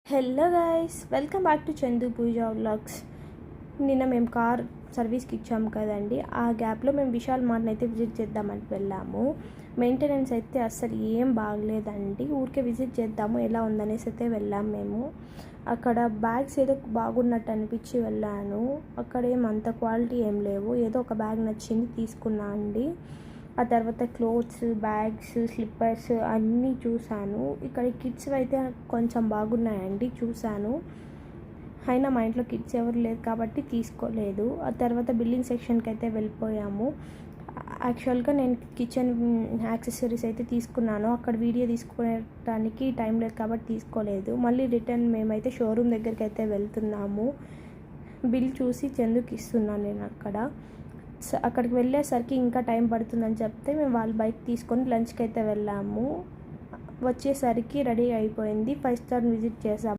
Hello guys, welcome back to Chandu Pooja vlogs. నిన్న మేము car సర్వీస్కి ఇచ్చాము కదండి. ఆ గ్యాప్లో మేము విశాల్ మార్ట్ని అయితే విజిట్ చేద్దామని వెళ్ళాము. మెయింటెనెన్స్ అయితే అస్సలు ఏం బాగలేదండి. ఊరికే విజిట్ చేద్దాము ఎలా ఉందనేసి అయితే వెళ్ళాము మేము. అక్కడ బ్యాగ్స్ ఏదో బాగున్నట్టు అనిపించి వెళ్ళాను. అక్కడ ఏమంత క్వాలిటీ ఏం లేవు. ఏదో ఒక బ్యాగ్ నచ్చింది, తీసుకున్నా అండి. ఆ తర్వాత క్లోత్స్, బ్యాగ్స్, స్లిప్పర్స్ అన్నీ చూశాను. ఇక్కడ కిడ్స్ అయితే కొంచెం బాగున్నాయండి, చూశాను. అయినా మా ఇంట్లో కిడ్స్ ఎవరు లేదు కాబట్టి తీసుకోలేదు. ఆ తర్వాత బిల్లింగ్ సెక్షన్కి అయితే వెళ్ళిపోయాము. యాక్చువల్గా నేను కిచెన్ యాక్సెసరీస్ అయితే తీసుకున్నాను. అక్కడ వీడియో తీసుకోవడానికి టైం లేదు కాబట్టి తీసుకోలేదు. మళ్ళీ రిటర్న్ మేమైతే షోరూమ్ దగ్గరికి అయితే వెళ్తున్నాము. బిల్ చూసి చందుకి ఇస్తున్నాను నేను. అక్కడికి వెళ్ళేసరికి ఇంకా టైం పడుతుందని చెప్తే మేము వాళ్ళ బైక్ తీసుకొని లంచ్కి అయితే వెళ్ళాము. వచ్చేసరికి రెడీ అయిపోయింది. 5 స్టార్ విజిట్ చేసాము.